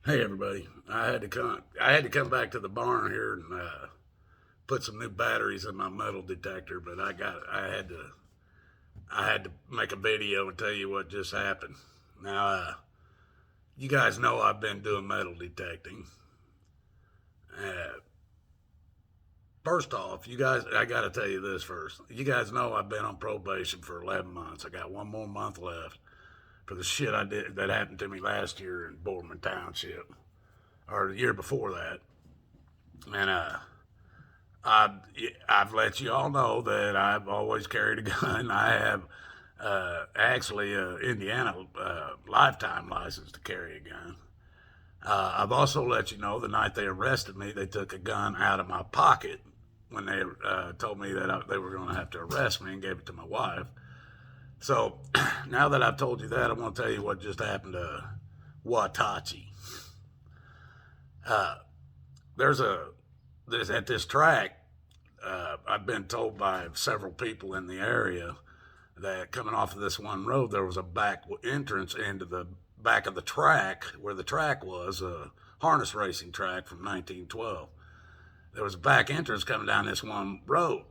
Hey everybody! I had to come back to the barn here and put some new batteries in my metal detector, but I had to make a video and tell you what just happened. Now, you guys know I've been doing metal detecting. Uh, First off, I got to tell you this first. You guys know I've been on probation for 11 months. I got one more month left for the shit I did that happened to me last year in Boardman Township, or the year before that. And I've, I've let you all know that I've always carried a gun. I have actually an Indiana lifetime license to carry a gun. I've also let you know the night they arrested me, they took a gun out of my pocket when they told me that they were going to have to arrest me and gave it to my wife. So now that I've told you that, I want to tell you what just happened to Watachi. Uh, there's a there's at this track. I've been told by several people in the area that coming off of this one road, there was a back entrance into the back of the track where the track was a harness racing track from 1912. There was a back entrance coming down this one road,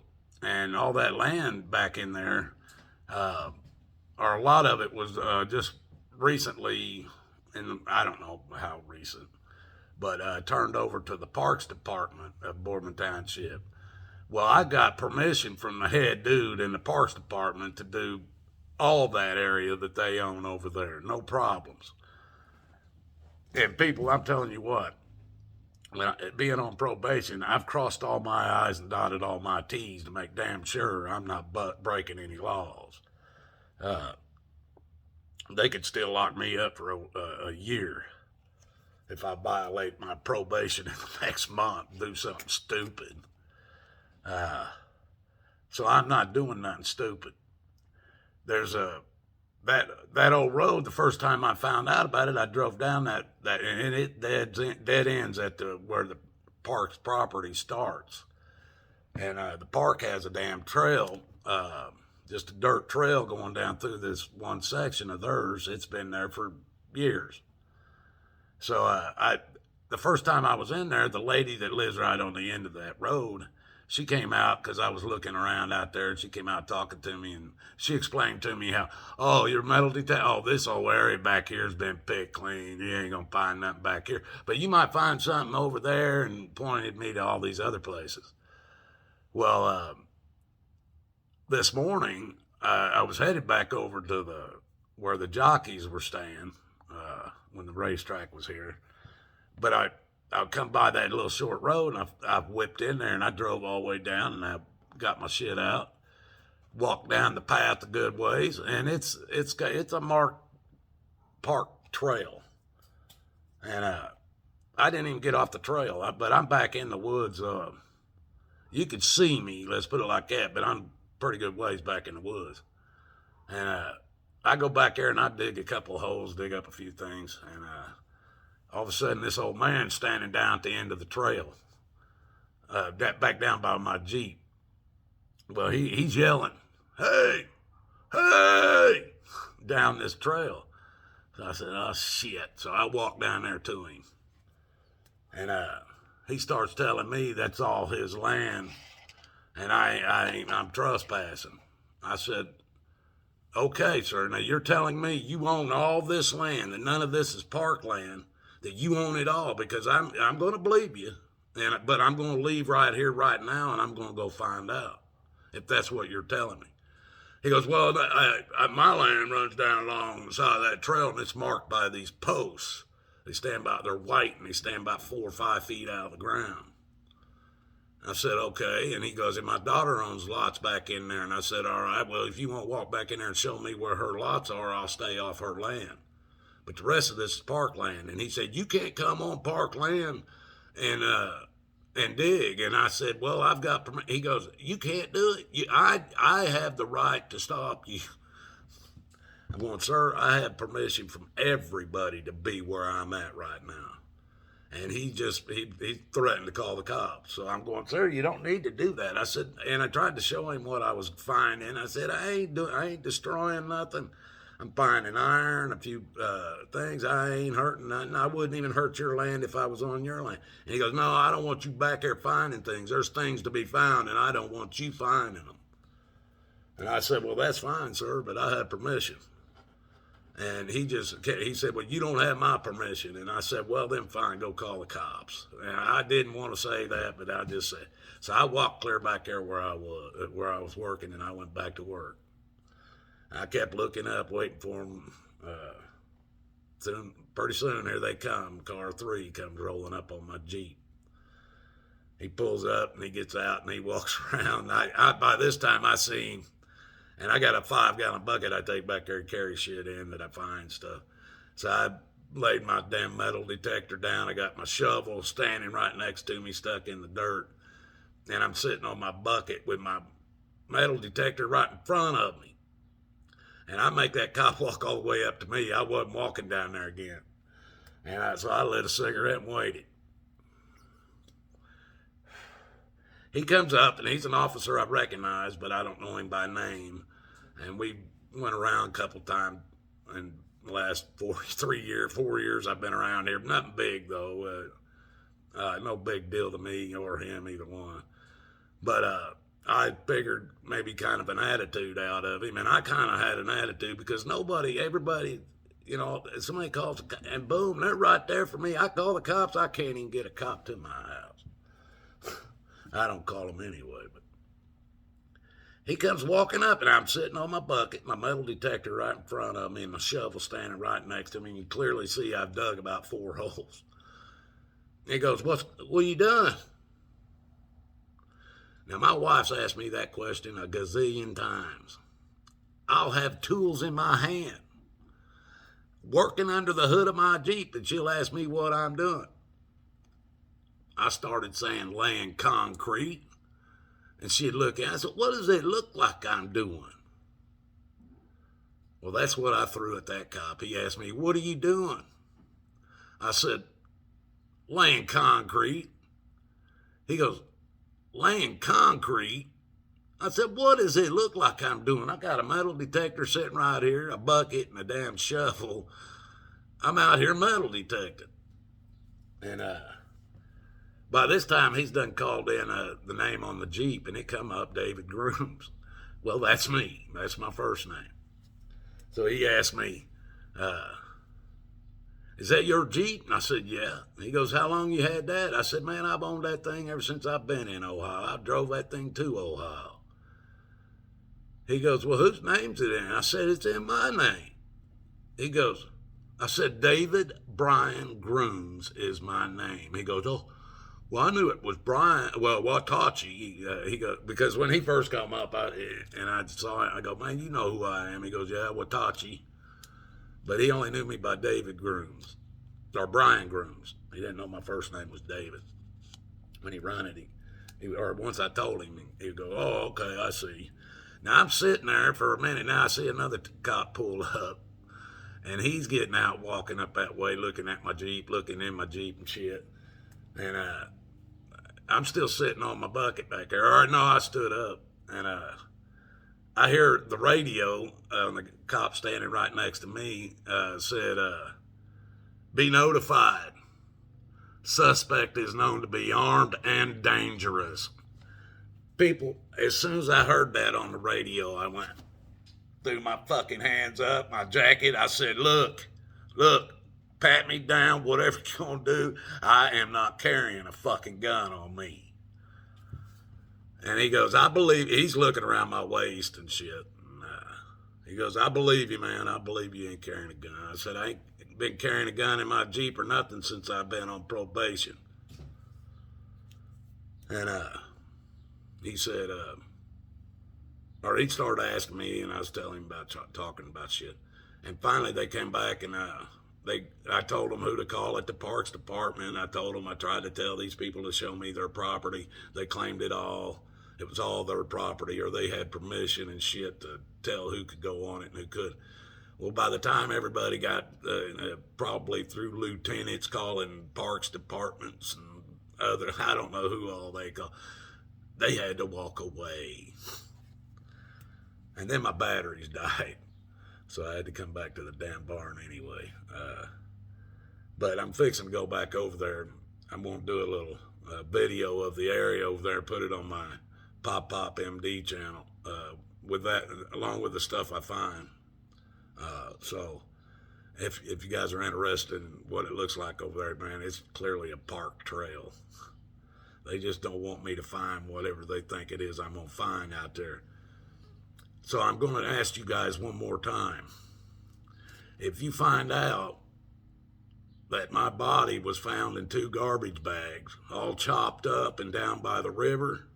and all that land back in there, uh, or a lot of it was just recently, and I don't know how recent, but turned over to the Parks Department of Boardman Township. Well, I got permission from the head dude in the Parks Department to do all that area that they own over there. No problems. And people, I'm telling you what, being on probation, I've crossed all my I's and dotted all my T's to make damn sure I'm not breaking any laws. Uh, they could still lock me up for a year if I violate my probation in the next month, do something stupid. Uh, so I'm not doing nothing stupid. There's a that old road. The first time I found out about it, I drove down that and it dead ends at the where the park's property starts, and the park has a damn trail, just a dirt trail going down through this one section of theirs. It's been there for years. So I the first time I was in there, the lady that lives right on the end of that road, she came out because I was looking around out there, and she came out talking to me, and she explained to me how, oh, your metal detector, oh, this whole area back here has been picked clean. You ain't gonna find nothing back here, but you might find something over there, and pointed me to all these other places. Well, this morning I was headed back over to the where the jockeys were staying when the racetrack was here, but I come by that little short road, and I whipped in there, and I drove all the way down, and I got my shit out, walked down the path a good ways, and it's a marked park trail, and I didn't even get off the trail, but I'm back in the woods. You could see me, let's put it like that, but I'm pretty good ways back in the woods, and I go back there and I dig a couple of holes, dig up a few things, and all of a sudden, this old man standing down at the end of the trail, back down by my Jeep. Well, he's yelling, "Hey, hey!" down this trail. So I said, "Oh shit!" So I walked down there to him, and he starts telling me that's all his land, and I'm trespassing. I said, "Okay, sir. Now you're telling me you own all this land, and none of this is parkland." That you own it all, because I'm going to believe you, but I'm going to leave right here right now, and I'm going to go find out if that's what you're telling me. He goes, well, my land runs down along the side of that trail, and it's marked by these posts. They're white, and they stand about 4 or 5 feet out of the ground. I said, okay. And he goes, and my daughter owns lots back in there. And I said, all right, well, if you want to walk back in there and show me where her lots are, I'll stay off her land. But the rest of this is parkland. And he said, you can't come on parkland and dig. And I said, well, I've got permission. He goes, you can't do it. I have the right to stop you. I'm going, sir, I have permission from everybody to be where I'm at right now. And he threatened to call the cops. So I'm going, sir, you don't need to do that. I said, and I tried to show him what I was finding. I said, I ain't destroying nothing. I'm finding iron, a few things. I ain't hurting nothing. I wouldn't even hurt your land if I was on your land. And he goes, no, I don't want you back there finding things. There's things to be found, and I don't want you finding them. And I said, well, that's fine, sir, but I have permission. And he said, well, you don't have my permission. And I said, well, then fine, go call the cops. And I didn't want to say that, but I just said, so I walked clear back there where I was working, and I went back to work. I kept looking up, waiting for them. Pretty soon, here they come. Car 3 comes rolling up on my Jeep. He pulls up, and he gets out, and he walks around. By this time, I see him. And I got a 5-gallon bucket I take back there and carry shit in that I find stuff. So I laid my damn metal detector down. I got my shovel standing right next to me, stuck in the dirt. And I'm sitting on my bucket with my metal detector right in front of me. And I make that cop walk all the way up to me. I wasn't walking down there again. And so I lit a cigarette and waited. He comes up, and he's an officer I recognize, but I don't know him by name. And we went around a couple times in the last 4 years I've been around here. Nothing big, though. No big deal to me or him, either one. But I figured maybe kind of an attitude out of him. And I kind of had an attitude because everybody, somebody calls, and boom, they're right there for me. I call the cops. I can't even get a cop to my house. I don't call them anyway, but he comes walking up, and I'm sitting on my bucket, my metal detector right in front of me, and my shovel standing right next to me, and you clearly see I've dug about 4 holes. He goes, what are you doing? Now, my wife's asked me that question a gazillion times. I'll have tools in my hand, working under the hood of my Jeep, and she'll ask me what I'm doing. I started saying laying concrete, and she'd look at it. I said, what does it look like I'm doing? Well, that's what I threw at that cop. He asked me, what are you doing? I said, laying concrete. He goes, laying concrete? I said, what does it look like I'm doing? I got a metal detector sitting right here, a bucket, and a damn shovel. I'm out here metal detecting. And by this time, he's done called in the name on the Jeep, and it come up David Grooms. Well, that's me. That's my first name. So he asked me, is that your Jeep? And I said, yeah. He goes, how long you had that? I said, man, I've owned that thing ever since I've been in Ohio. I drove that thing to Ohio. He goes, well, whose name's it in? I said, it's in my name. He goes, I said, David Brian Grooms is my name. He goes, oh, well, I knew it was Brian. Well, Watachi. He goes, because when he first come up, I saw it. I go, man, you know who I am. He goes, yeah, Watachi. But he only knew me by David Grooms, or Brian Grooms. He didn't know my first name was David. When he run it, or once I told him, he'd go, oh, okay, I see. Now I'm sitting there for a minute. Now I see another cop pull up, and he's getting out, walking up that way, looking at my Jeep, looking in my Jeep and shit. And I'm still sitting on my bucket back there. Or no, I stood up, and I hear the radio, the cop standing right next to me said, be notified. Suspect is known to be armed and dangerous. People, as soon as I heard that on the radio, I went, threw my fucking hands up, my jacket. I said, look, pat me down, whatever you're going to do. I am not carrying a fucking gun on me. And he goes, I believe, he's looking around my waist and shit. And, he goes, I believe you, man. I believe you ain't carrying a gun. I said, I ain't been carrying a gun in my Jeep or nothing since I've been on probation. And he said, or he started asking me, and I was telling him about talking about shit. And finally they came back, and I told them who to call at the Parks Department. I told them I tried to tell these people to show me their property. They claimed it all. It was all their property, or they had permission and shit to tell who could go on it and who couldn't. Well, by the time everybody got probably through lieutenants calling Parks Departments and other, I don't know who all they call, they had to walk away. And then my batteries died. So I had to come back to the damn barn anyway. But I'm fixing to go back over there. I'm going to do a little video of the area over there, put it on my Pop Pop MD channel with that, along with the stuff I find. So if you guys are interested in what it looks like over there, man, it's clearly a park trail. They just don't want me to find whatever they think it is I'm going to find out there. So I'm going to ask you guys one more time. If you find out that my body was found in 2 garbage bags, all chopped up and down by the river,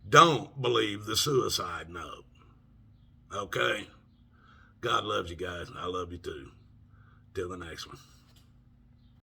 don't believe the suicide note. Okay? God loves you guys. I love you too. Till the next one.